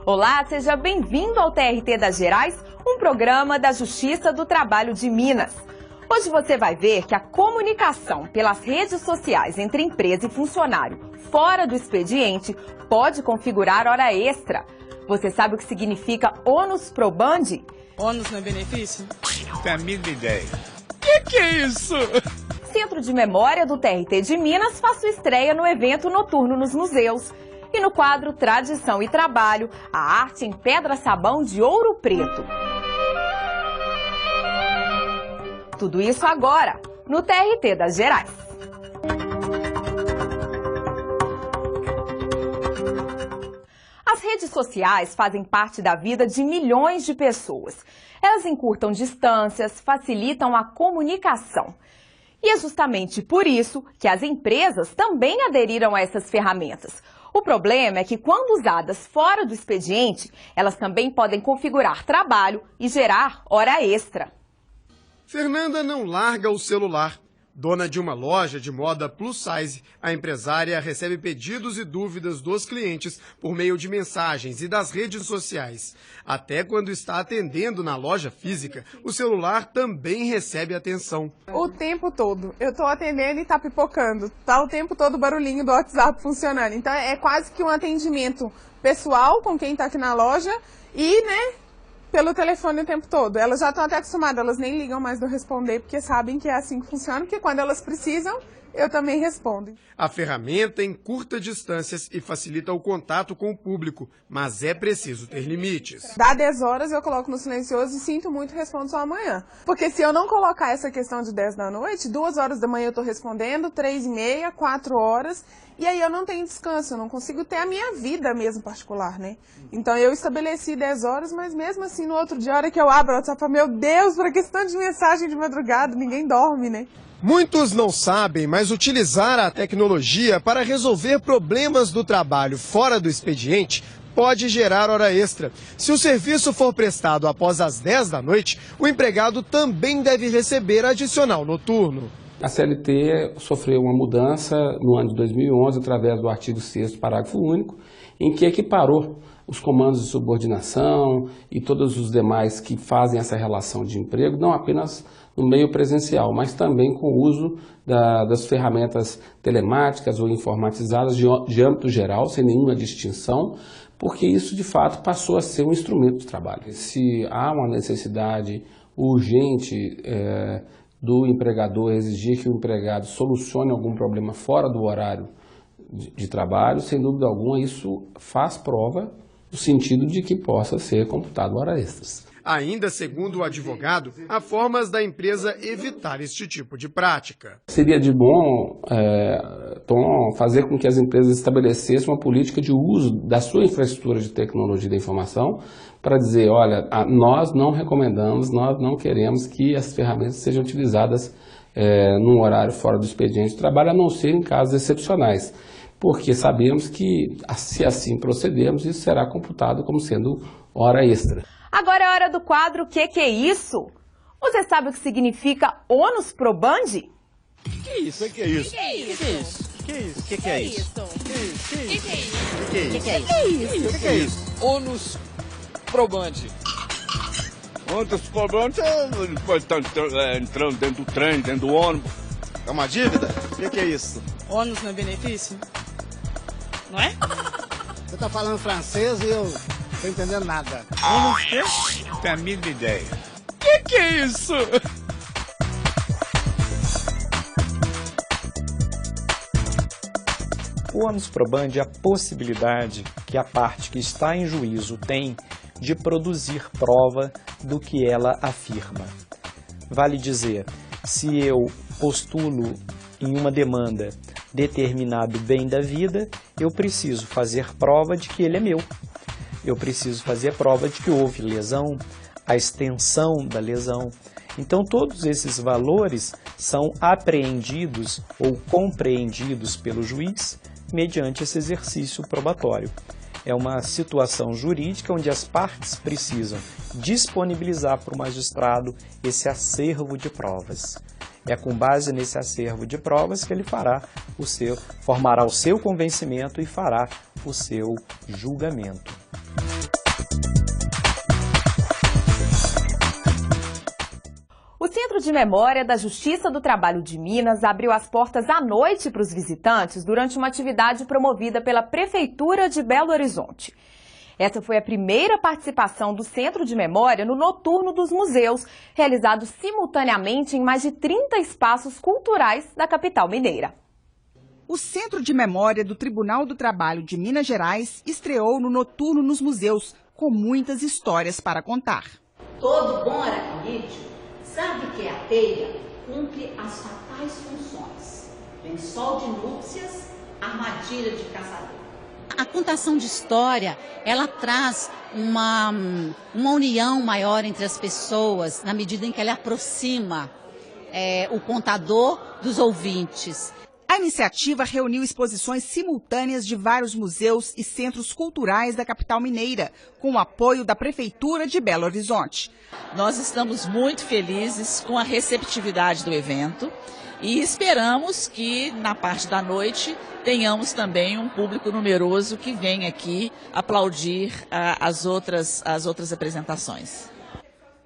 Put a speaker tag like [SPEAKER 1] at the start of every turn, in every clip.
[SPEAKER 1] Olá, seja bem-vindo ao TRT das Gerais, um programa da Justiça do Trabalho de Minas. Hoje você vai ver que a comunicação pelas redes sociais entre empresa e funcionário fora do expediente pode configurar hora extra. Você sabe o que significa ônus probandi?
[SPEAKER 2] Ônus não é benefício?
[SPEAKER 3] Tem a mínima ideia.
[SPEAKER 2] Que é isso?
[SPEAKER 1] Centro de Memória do TRT de Minas faz sua estreia no evento noturno nos museus. E no quadro Tradição e Trabalho, a arte em pedra-sabão de Ouro Preto. Tudo isso agora, no TRT das Gerais. As redes sociais fazem parte da vida de milhões de pessoas. Elas encurtam distâncias, facilitam a comunicação. E é justamente por isso que as empresas também aderiram a essas ferramentas. O problema é que, quando usadas fora do expediente, elas também podem configurar trabalho e gerar hora extra.
[SPEAKER 4] Fernanda não larga o celular. Dona de uma loja de moda plus size, a empresária recebe pedidos e dúvidas dos clientes por meio de mensagens e das redes sociais. Até quando está atendendo na loja física, o celular também recebe atenção.
[SPEAKER 5] O tempo todo. Eu estou atendendo e está pipocando. Está o tempo todo o barulhinho do WhatsApp funcionando. Então é quase que um atendimento pessoal com quem está aqui na loja e, pelo telefone o tempo todo. Elas já estão até acostumadas, elas nem ligam mais do responder, porque sabem que é assim que funciona, porque quando elas precisam, eu também respondo.
[SPEAKER 4] A ferramenta encurta distâncias e facilita o contato com o público, mas é preciso ter limites.
[SPEAKER 5] Dá 10 horas, eu coloco no silencioso e sinto muito, respondo só amanhã. Porque se eu não colocar essa questão de 10 da noite, 2 horas da manhã eu estou respondendo, 3h30, 4 horas, e aí eu não tenho descanso, eu não consigo ter a minha vida mesmo particular, né? Então eu estabeleci 10 horas, mas mesmo assim no outro dia, a hora que eu abro o WhatsApp, meu Deus, para questão de mensagem de madrugada, ninguém dorme, né?
[SPEAKER 4] Muitos não sabem, mas utilizar a tecnologia para resolver problemas do trabalho fora do expediente pode gerar hora extra. Se o serviço for prestado após as 10 da noite, o empregado também deve receber adicional noturno.
[SPEAKER 6] A CLT sofreu uma mudança no ano de 2011 através do artigo 6º, parágrafo único, em que equiparou os comandos de subordinação e todos os demais que fazem essa relação de emprego, não apenas no meio presencial, mas também com o uso das ferramentas telemáticas ou informatizadas de âmbito geral, sem nenhuma distinção, porque isso de fato passou a ser um instrumento de trabalho. Se há uma necessidade urgente do empregador exigir que o empregado solucione algum problema fora do horário de trabalho, sem dúvida alguma isso faz prova no sentido de que possa ser computado hora extras.
[SPEAKER 4] Ainda segundo o advogado, há formas da empresa evitar este tipo de prática.
[SPEAKER 6] Seria de bom tom fazer com que as empresas estabelecessem uma política de uso da sua infraestrutura de tecnologia da informação para dizer, olha, nós não recomendamos, nós não queremos que as ferramentas sejam utilizadas num horário fora do expediente de trabalho, a não ser em casos excepcionais. Porque sabemos que, se assim procedermos, isso será computado como sendo hora extra.
[SPEAKER 1] Agora é hora do quadro Que é isso? Você sabe o que significa ônus probandi?
[SPEAKER 3] Que é isso? Que é isso?
[SPEAKER 2] Que é isso?
[SPEAKER 3] Que é isso? Que é isso?
[SPEAKER 2] Que é isso? Ônus probandi.
[SPEAKER 3] Ônus probandi pode estar entrando dentro do trem, dentro do ônibus.
[SPEAKER 7] É uma dívida? O que é isso?
[SPEAKER 2] Ônus não é benefício? Não é?
[SPEAKER 7] Você tá falando francês e eu não tô entendendo nada.
[SPEAKER 3] Ônus quê? Tem a mínima ideia.
[SPEAKER 2] Que é isso?
[SPEAKER 8] O ônus probandi é a possibilidade que a parte que está em juízo tem de produzir prova do que ela afirma. Vale dizer, se eu postulo em uma demanda determinado bem da vida, eu preciso fazer prova de que ele é meu. eu preciso fazer prova de que houve lesão, a extensão da lesão. Então, todos esses valores são apreendidos ou compreendidos pelo juiz mediante esse exercício probatório. É uma situação jurídica onde as partes precisam disponibilizar para o magistrado esse acervo de provas. É com base nesse acervo de provas que ele formará o seu convencimento e fará o seu julgamento.
[SPEAKER 1] O Centro de Memória da Justiça do Trabalho de Minas abriu as portas à noite para os visitantes durante uma atividade promovida pela Prefeitura de Belo Horizonte. Essa foi a primeira participação do Centro de Memória no Noturno dos Museus, realizado simultaneamente em mais de 30 espaços culturais da capital mineira.
[SPEAKER 9] O Centro de Memória do Tribunal do Trabalho de Minas Gerais estreou no Noturno nos Museus, com muitas histórias para contar.
[SPEAKER 10] Todo bom aracnídeo sabe que a teia cumpre as fatais funções: lençol de núpcias, armadilha de caçador.
[SPEAKER 11] A contação de história, ela traz uma união maior entre as pessoas, na medida em que ela aproxima o contador dos ouvintes.
[SPEAKER 9] A iniciativa reuniu exposições simultâneas de vários museus e centros culturais da capital mineira, com o apoio da Prefeitura de Belo Horizonte.
[SPEAKER 12] Nós estamos muito felizes com a receptividade do evento e esperamos que, na parte da noite, tenhamos também um público numeroso que venha aqui aplaudir as outras apresentações.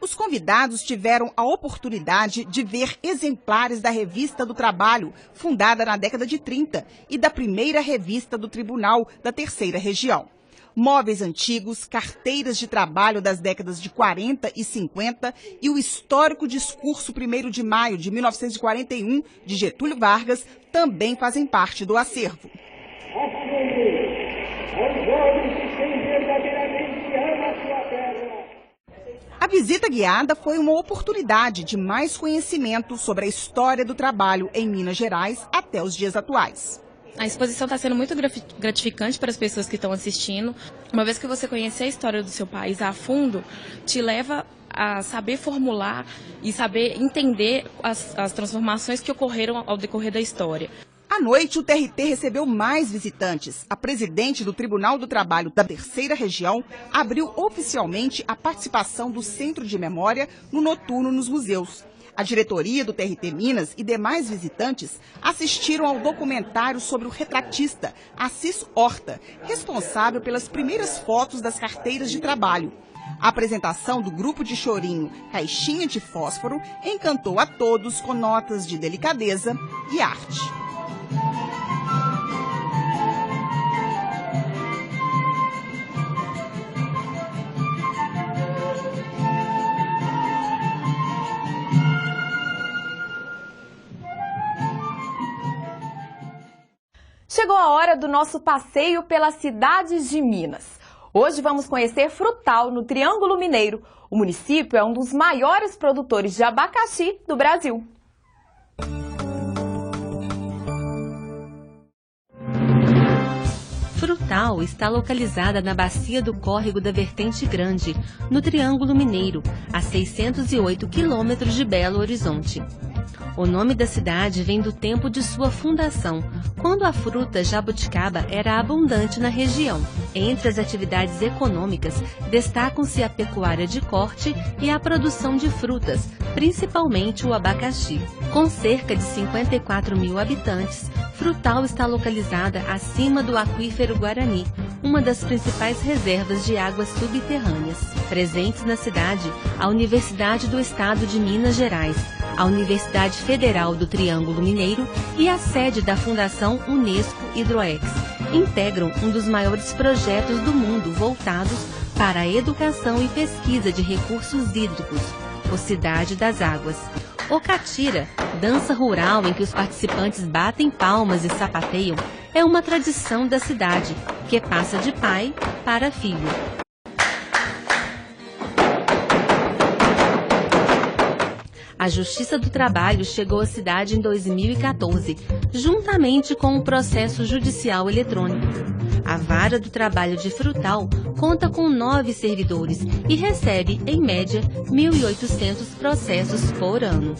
[SPEAKER 9] Os convidados tiveram a oportunidade de ver exemplares da Revista do Trabalho, fundada na década de 30, e da primeira revista do Tribunal da Terceira Região. Móveis antigos, carteiras de trabalho das décadas de 40 e 50 e o histórico discurso 1º de maio de 1941 de Getúlio Vargas também fazem parte do acervo. A visita guiada foi uma oportunidade de mais conhecimento sobre a história do trabalho em Minas Gerais até os dias atuais.
[SPEAKER 13] A exposição está sendo muito gratificante para as pessoas que estão assistindo. Uma vez que você conhecer a história do seu país a fundo, te leva a saber formular e saber entender as transformações que ocorreram ao decorrer da história.
[SPEAKER 9] À noite, o TRT recebeu mais visitantes. A presidente do Tribunal do Trabalho da Terceira Região abriu oficialmente a participação do Centro de Memória no Noturno nos Museus. A diretoria do TRT Minas e demais visitantes assistiram ao documentário sobre o retratista Assis Horta, responsável pelas primeiras fotos das carteiras de trabalho. A apresentação do grupo de chorinho Caixinha de Fósforo encantou a todos com notas de delicadeza e arte.
[SPEAKER 1] Chegou a hora do nosso passeio pelas cidades de Minas. Hoje vamos conhecer Frutal, no Triângulo Mineiro. O município é um dos maiores produtores de abacaxi do Brasil.
[SPEAKER 14] Frutal está localizada na bacia do Córrego da Vertente Grande, no Triângulo Mineiro, a 608 quilômetros de Belo Horizonte. O nome da cidade vem do tempo de sua fundação, quando a fruta jabuticaba era abundante na região. Entre as atividades econômicas, destacam-se a pecuária de corte e a produção de frutas, principalmente o abacaxi. Com cerca de 54 mil habitantes, Frutal está localizada acima do aquífero Guarani, uma das principais reservas de águas subterrâneas. Presentes na cidade, a Universidade do Estado de Minas Gerais, a Universidade Federal do Triângulo Mineiro e a sede da Fundação Unesco Hidroex integram um dos maiores projetos do mundo voltados para a educação e pesquisa de recursos hídricos, o Cidade das Águas. O catira, dança rural em que os participantes batem palmas e sapateiam, é uma tradição da cidade, que passa de pai para filho. A Justiça do Trabalho chegou à cidade em 2014, juntamente com o processo judicial eletrônico. A Vara do Trabalho de Frutal conta com 9 servidores e recebe, em média, 1.800 processos por ano.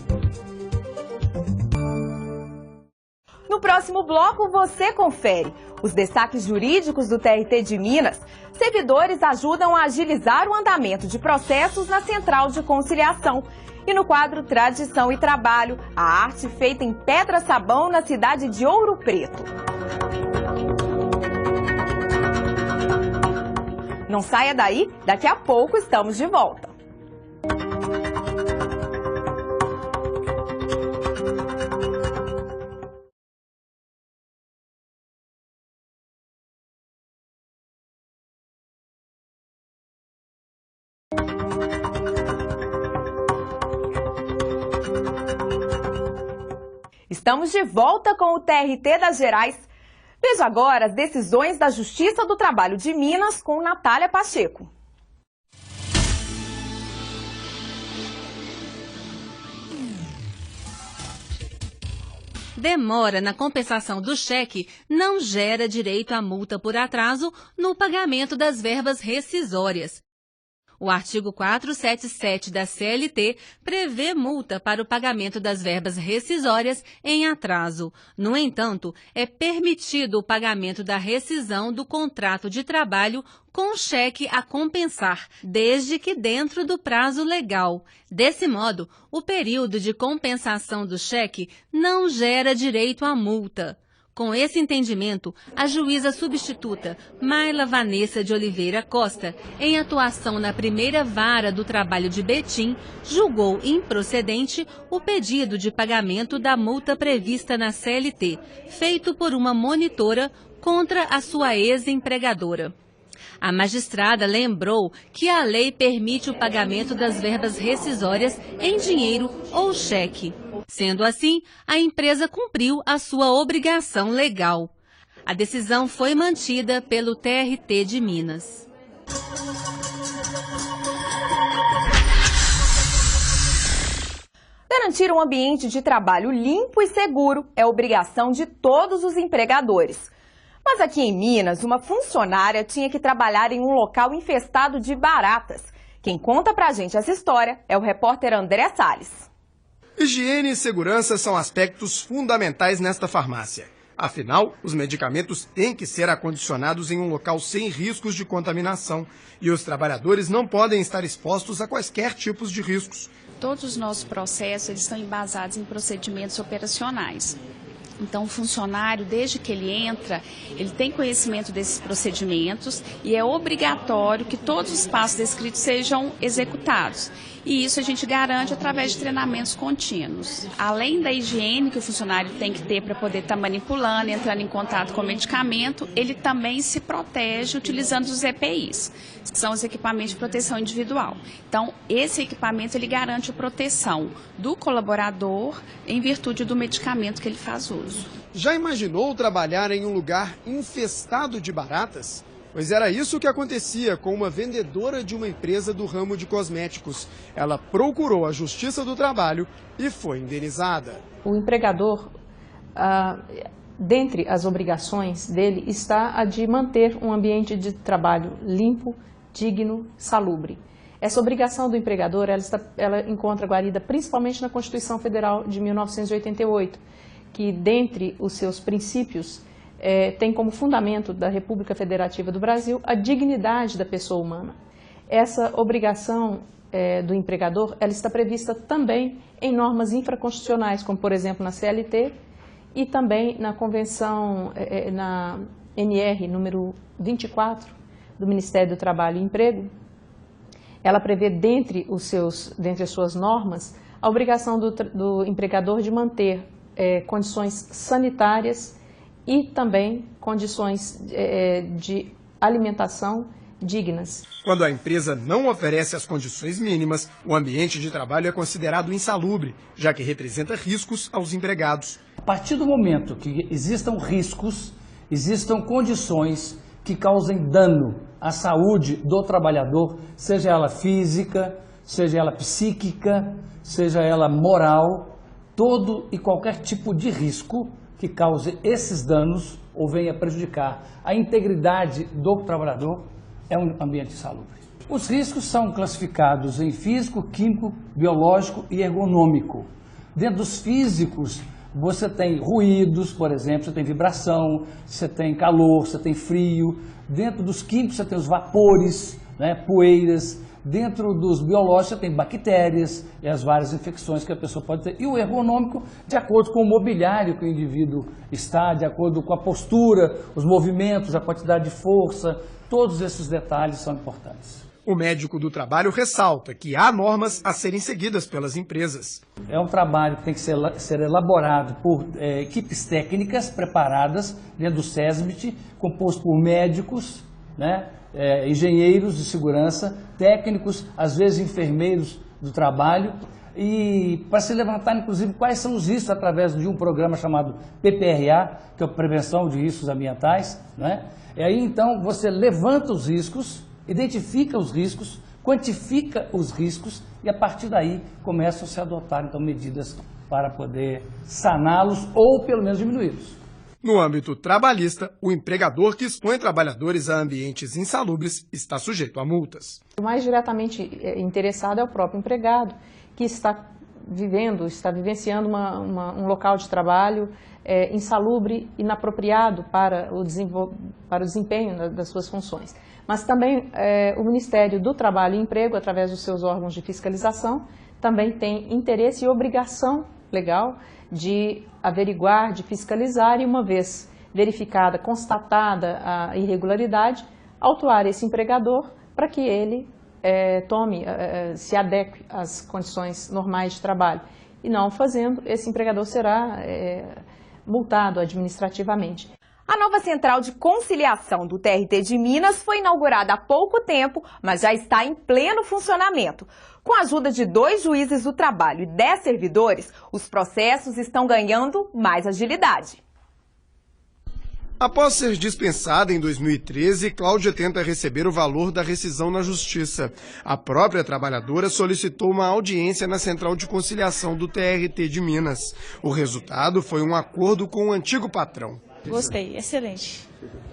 [SPEAKER 1] No próximo bloco, você confere os destaques jurídicos do TRT de Minas. Servidores ajudam a agilizar o andamento de processos na Central de Conciliação. E no quadro Tradição e Trabalho, a arte feita em pedra-sabão na cidade de Ouro Preto. Não saia daí, daqui a pouco estamos de volta. Estamos de volta com o TRT das Gerais. Veja agora as decisões da Justiça do Trabalho de Minas com Natália Pacheco.
[SPEAKER 14] Demora na compensação do cheque não gera direito à multa por atraso no pagamento das verbas rescisórias. O artigo 477 da CLT prevê multa para o pagamento das verbas rescisórias em atraso. No entanto, é permitido o pagamento da rescisão do contrato de trabalho com cheque a compensar, desde que dentro do prazo legal. Desse modo, o período de compensação do cheque não gera direito à multa. Com esse entendimento, a juíza substituta Mayla Vanessa de Oliveira Costa, em atuação na primeira vara do trabalho de Betim, julgou improcedente o pedido de pagamento da multa prevista na CLT, feito por uma monitora contra a sua ex-empregadora. A magistrada lembrou que a lei permite o pagamento das verbas rescisórias em dinheiro ou cheque. Sendo assim, a empresa cumpriu a sua obrigação legal. A decisão foi mantida pelo TRT de Minas.
[SPEAKER 1] Garantir um ambiente de trabalho limpo e seguro é obrigação de todos os empregadores. Mas aqui em Minas, uma funcionária tinha que trabalhar em um local infestado de baratas. Quem conta pra gente essa história é o repórter André Salles.
[SPEAKER 4] Higiene e segurança são aspectos fundamentais nesta farmácia. Afinal, os medicamentos têm que ser acondicionados em um local sem riscos de contaminação. E os trabalhadores não podem estar expostos a quaisquer tipos de riscos.
[SPEAKER 15] Todos os nossos processos eles estão embasados em procedimentos operacionais. Então, o funcionário, desde que ele entra, ele tem conhecimento desses procedimentos e é obrigatório que todos os passos descritos sejam executados. E isso a gente garante através de treinamentos contínuos. Além da higiene que o funcionário tem que ter para poder estar manipulando, entrando em contato com o medicamento, ele também se protege utilizando os EPIs, que são os equipamentos de proteção individual. Então, esse equipamento ele garante a proteção do colaborador em virtude do medicamento que ele faz uso.
[SPEAKER 4] Já imaginou trabalhar em um lugar infestado de baratas? Pois era isso que acontecia com uma vendedora de uma empresa do ramo de cosméticos. Ela procurou a Justiça do Trabalho e foi indenizada.
[SPEAKER 16] O empregador, dentre as obrigações dele, está a de manter um ambiente de trabalho limpo, digno, salubre. Essa obrigação do empregador, ela encontra guarida principalmente na Constituição Federal de 1988, que dentre os seus princípios tem como fundamento da República Federativa do Brasil a dignidade da pessoa humana. Essa obrigação do empregador, ela está prevista também em normas infraconstitucionais, como por exemplo na CLT e também na Convenção, na NR número 24 do Ministério do Trabalho e Emprego. Ela prevê dentre as suas normas a obrigação do empregador de manter condições sanitárias e também condições de alimentação dignas.
[SPEAKER 4] Quando a empresa não oferece as condições mínimas, o ambiente de trabalho é considerado insalubre, já que representa riscos aos empregados.
[SPEAKER 17] A partir do momento que existam riscos, existam condições que causem dano à saúde do trabalhador, seja ela física, seja ela psíquica, seja ela moral, todo e qualquer tipo de risco que cause esses danos ou venha prejudicar a integridade do trabalhador é um ambiente insalubre. Os riscos são classificados em físico, químico, biológico e ergonômico. Dentro dos físicos, você tem ruídos, por exemplo, você tem vibração, você tem calor, você tem frio. Dentro dos químicos, você tem os vapores, né, poeiras. Dentro dos biológicos, você tem bactérias e as várias infecções que a pessoa pode ter. E o ergonômico, de acordo com o mobiliário que o indivíduo está, de acordo com a postura, os movimentos, a quantidade de força, todos esses detalhes são importantes.
[SPEAKER 4] O médico do trabalho ressalta que há normas a serem seguidas pelas empresas.
[SPEAKER 17] É um trabalho que tem que ser elaborado por equipes técnicas preparadas dentro do SESMIT, composto por médicos, né, engenheiros de segurança, técnicos, às vezes enfermeiros do trabalho, e para se levantar, inclusive, quais são os riscos através de um programa chamado PPRA, que é a Prevenção de Riscos Ambientais, né? E aí, então, você levanta os riscos, identifica os riscos, quantifica os riscos e, a partir daí, começam a se adotar, então, medidas para poder saná-los ou, pelo menos, diminuí-los.
[SPEAKER 4] No âmbito trabalhista, o empregador que expõe trabalhadores a ambientes insalubres está sujeito a multas.
[SPEAKER 16] O mais diretamente interessado é o próprio empregado, que está vivenciando um local de trabalho insalubre, inapropriado para o desempenho das suas funções. Mas também o Ministério do Trabalho e Emprego, através dos seus órgãos de fiscalização, também tem interesse e obrigação legal de averiguar, de fiscalizar e, uma vez verificada, constatada a irregularidade, autuar esse empregador para que ele se adeque às condições normais de trabalho. E não fazendo, esse empregador será multado administrativamente.
[SPEAKER 1] A nova central de conciliação do TRT de Minas foi inaugurada há pouco tempo, mas já está em pleno funcionamento. Com a ajuda de 2 juízes do trabalho e 10 servidores, os processos estão ganhando mais agilidade.
[SPEAKER 4] Após ser dispensada em 2013, Cláudia tenta receber o valor da rescisão na Justiça. A própria trabalhadora solicitou uma audiência na Central de Conciliação do TRT de Minas. O resultado foi um acordo com o antigo patrão.
[SPEAKER 2] Gostei, excelente.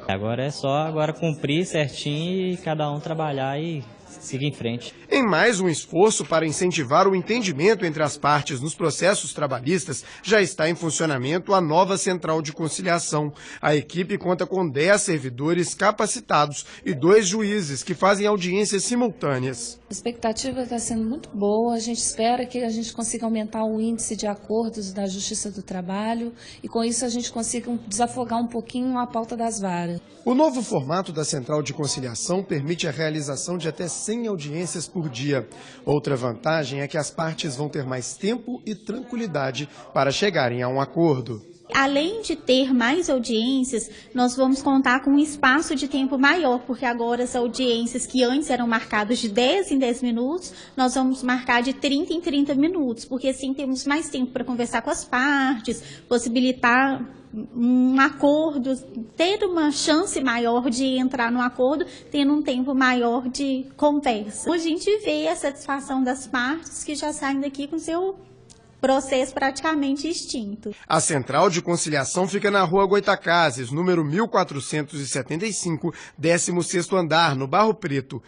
[SPEAKER 18] Agora é só cumprir certinho e cada um trabalhar e seguir em frente.
[SPEAKER 4] Em mais um esforço para incentivar o entendimento entre as partes nos processos trabalhistas, já está em funcionamento a nova Central de Conciliação. A equipe conta com 10 servidores capacitados e 2 juízes que fazem audiências simultâneas.
[SPEAKER 19] A expectativa está sendo muito boa, a gente espera que a gente consiga aumentar o índice de acordos da Justiça do Trabalho e com isso a gente consiga desafogar um pouquinho a pauta das varas.
[SPEAKER 4] O novo formato da Central de Conciliação permite a realização de até 100 audiências por dia. Outra vantagem é que as partes vão ter mais tempo e tranquilidade para chegarem a um acordo.
[SPEAKER 20] Além de ter mais audiências, nós vamos contar com um espaço de tempo maior, porque agora as audiências que antes eram marcadas de 10 em 10 minutos, nós vamos marcar de 30 em 30 minutos, porque assim temos mais tempo para conversar com as partes, possibilitar um acordo, ter uma chance maior de entrar no acordo, tendo um tempo maior de conversa. A gente vê a satisfação das partes que já saem daqui com seu processo praticamente extinto.
[SPEAKER 4] A Central de Conciliação fica na Rua Goitacazes, número 1475, 16º andar, no Barro Preto.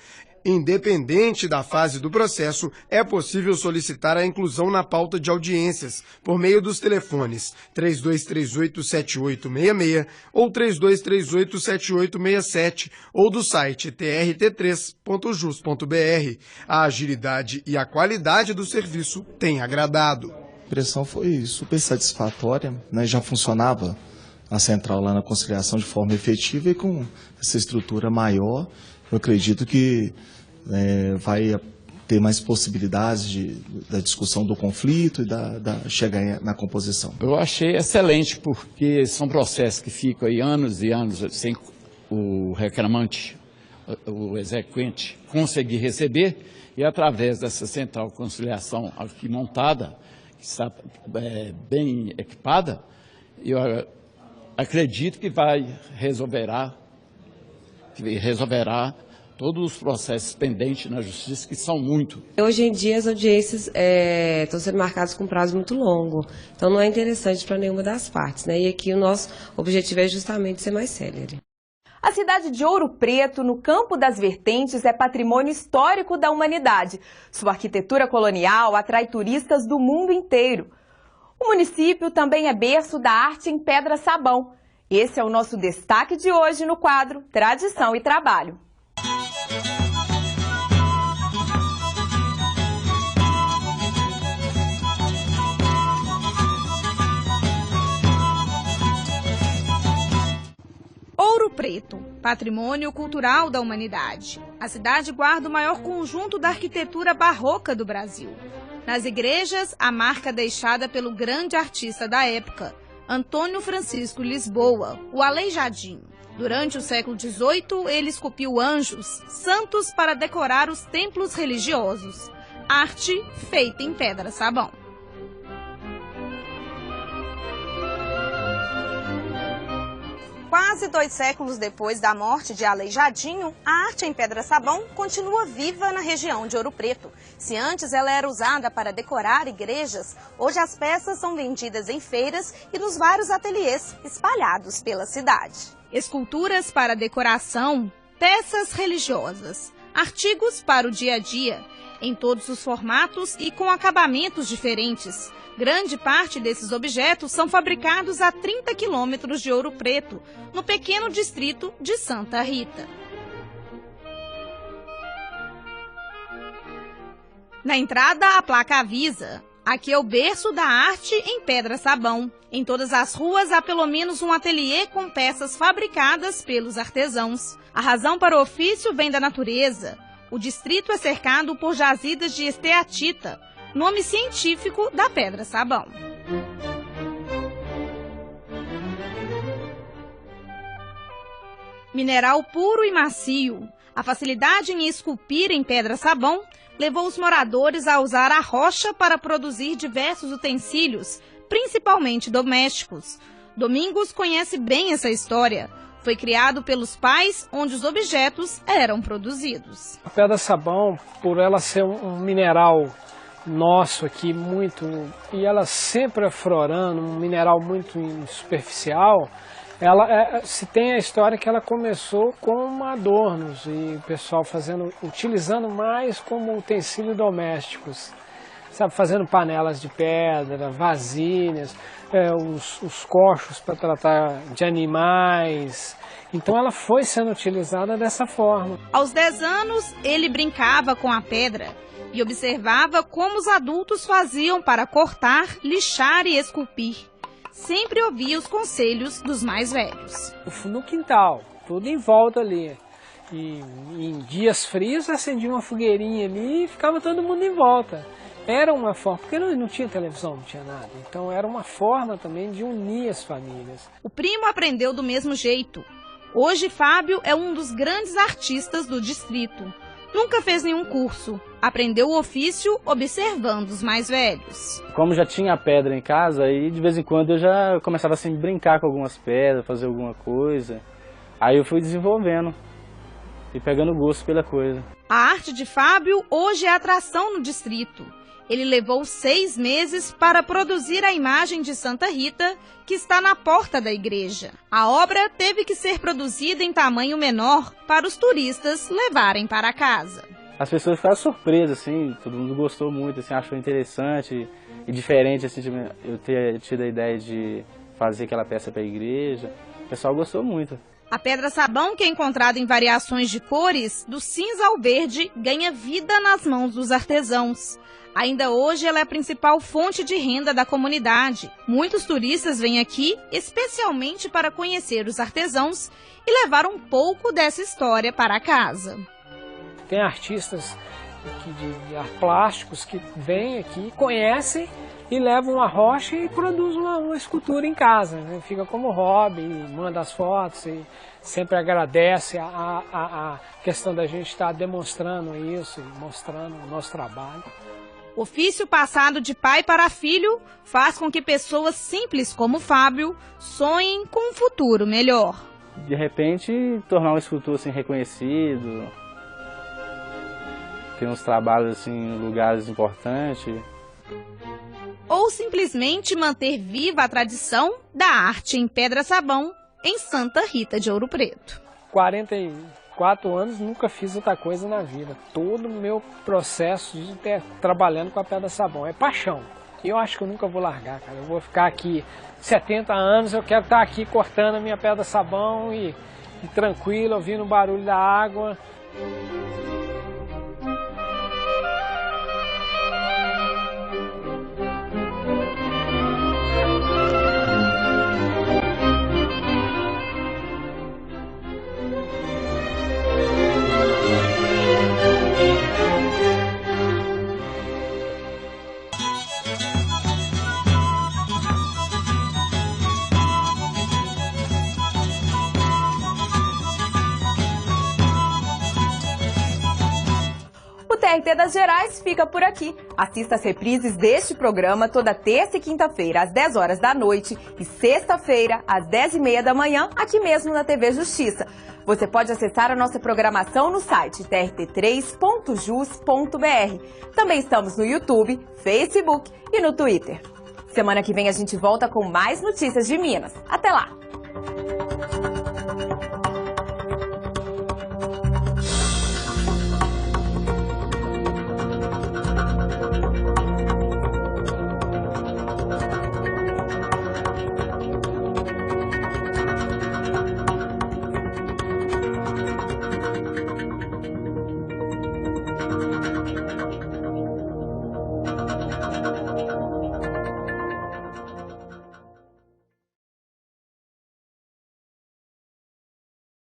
[SPEAKER 4] Independente da fase do processo, é possível solicitar a inclusão na pauta de audiências por meio dos telefones 3238-7866 ou 3238-7867 ou do site trt3.jus.br. A agilidade e a qualidade do serviço têm agradado.
[SPEAKER 21] A impressão foi super satisfatória, né? Já funcionava a central lá na conciliação de forma efetiva e com essa estrutura maior, eu acredito que vai ter mais possibilidades da discussão do conflito e da chegar na composição.
[SPEAKER 22] Eu achei excelente, porque são processos que ficam aí anos e anos sem o reclamante, o exequente, conseguir receber, e através dessa central de conciliação aqui montada, que está bem equipada, eu acredito que resolverá todos os processos pendentes na justiça, que são muito.
[SPEAKER 5] Hoje em dia as audiências estão sendo marcadas com prazo muito longo, então não é interessante para nenhuma das partes, né? E aqui o nosso objetivo é justamente ser mais célere.
[SPEAKER 1] A cidade de Ouro Preto, no Campo das Vertentes, é patrimônio histórico da humanidade. Sua arquitetura colonial atrai turistas do mundo inteiro. O município também é berço da arte em pedra-sabão. Esse é o nosso destaque de hoje no quadro Tradição e Trabalho.
[SPEAKER 6] Ouro Preto, patrimônio cultural da humanidade. A cidade guarda o maior conjunto da arquitetura barroca do Brasil. Nas igrejas, a marca deixada pelo grande artista da época, Antônio Francisco Lisboa, o Aleijadinho. Durante o século XVIII, ele esculpiu anjos, santos para decorar os templos religiosos. Arte feita em pedra-sabão.
[SPEAKER 23] Quase 2 séculos depois da morte de Aleijadinho, a arte em pedra-sabão continua viva na região de Ouro Preto. Se antes ela era usada para decorar igrejas, hoje as peças são vendidas em feiras e nos vários ateliês espalhados pela cidade.
[SPEAKER 6] Esculturas para decoração, peças religiosas, artigos para o dia a dia, em todos os formatos e com acabamentos diferentes. Grande parte desses objetos são fabricados a 30 quilômetros de Ouro Preto, no pequeno distrito de Santa Rita. Na entrada, a placa avisa: aqui é o berço da arte em pedra-sabão. Em todas as ruas há pelo menos um ateliê com peças fabricadas pelos artesãos. A razão para o ofício vem da natureza. O distrito é cercado por jazidas de esteatita, nome científico da pedra-sabão. Mineral puro e macio, a facilidade em esculpir em pedra-sabão levou os moradores a usar a rocha para produzir diversos utensílios, principalmente domésticos. Domingos conhece bem essa história. Foi criado pelos pais, onde os objetos eram produzidos.
[SPEAKER 24] A pedra-sabão, por ela ser um mineral nosso aqui e ela sempre aflorando, um mineral muito superficial, se tem a história que ela começou com adornos e o pessoal utilizando mais como utensílios domésticos, sabe, fazendo panelas de pedra, vasilhas, os cochos para tratar de animais. Então ela foi sendo utilizada dessa forma.
[SPEAKER 6] Aos 10 anos, ele brincava com a pedra e observava como os adultos faziam para cortar, lixar e esculpir. Sempre ouvia os conselhos dos mais velhos.
[SPEAKER 24] No quintal, tudo em volta ali. E em dias frios acendia uma fogueirinha ali e ficava todo mundo em volta. Era uma forma, porque não tinha televisão, não tinha nada. Então era uma forma também de unir as famílias.
[SPEAKER 6] O primo aprendeu do mesmo jeito. Hoje Fábio é um dos grandes artistas do distrito. Nunca fez nenhum curso. Aprendeu o ofício observando os mais velhos.
[SPEAKER 25] Como já tinha pedra em casa, aí de vez em quando eu já começava assim, a brincar com algumas pedras, fazer alguma coisa. Aí eu fui desenvolvendo e pegando gosto pela coisa.
[SPEAKER 6] A arte de Fábio hoje é atração no distrito. Ele levou 6 meses para produzir a imagem de Santa Rita, que está na porta da igreja. A obra teve que ser produzida em tamanho menor para os turistas levarem para casa.
[SPEAKER 25] As pessoas ficaram surpresas, assim, todo mundo gostou muito, assim, achou interessante e diferente, assim, eu ter tido a ideia de fazer aquela peça para a igreja. O pessoal gostou muito.
[SPEAKER 6] A pedra-sabão, que é encontrada em variações de cores, do cinza ao verde, ganha vida nas mãos dos artesãos. Ainda hoje ela é a principal fonte de renda da comunidade. Muitos turistas vêm aqui especialmente para conhecer os artesãos e levar um pouco dessa história para casa.
[SPEAKER 24] Tem artistas plásticos que vêm aqui, conhecem e levam a rocha e produzem uma escultura em casa, né? Fica como hobby, manda as fotos e sempre agradece a questão da gente estar demonstrando isso, mostrando o nosso trabalho.
[SPEAKER 6] O ofício passado de pai para filho faz com que pessoas simples como Fábio sonhem com um futuro melhor.
[SPEAKER 25] De repente, tornar um escultor assim, reconhecido, ter uns trabalhos assim, em lugares importantes.
[SPEAKER 6] Ou simplesmente manter viva a tradição da arte em pedra-sabão em Santa Rita de Ouro Preto.
[SPEAKER 24] 44 anos, nunca fiz outra coisa na vida. Todo o meu processo de trabalhando com a pedra-sabão é paixão. E eu acho que eu nunca vou largar, cara. Eu vou ficar aqui 70 anos, eu quero estar aqui cortando a minha pedra-sabão e tranquilo, ouvindo o barulho da água.
[SPEAKER 1] O TRT das Gerais fica por aqui. Assista as reprises deste programa toda terça e quinta-feira às 10 horas da noite e sexta-feira às 10h30 da manhã, aqui mesmo na TV Justiça. Você pode acessar a nossa programação no site trt3.jus.br. Também estamos no YouTube, Facebook e no Twitter. Semana que vem a gente volta com mais notícias de Minas. Até lá!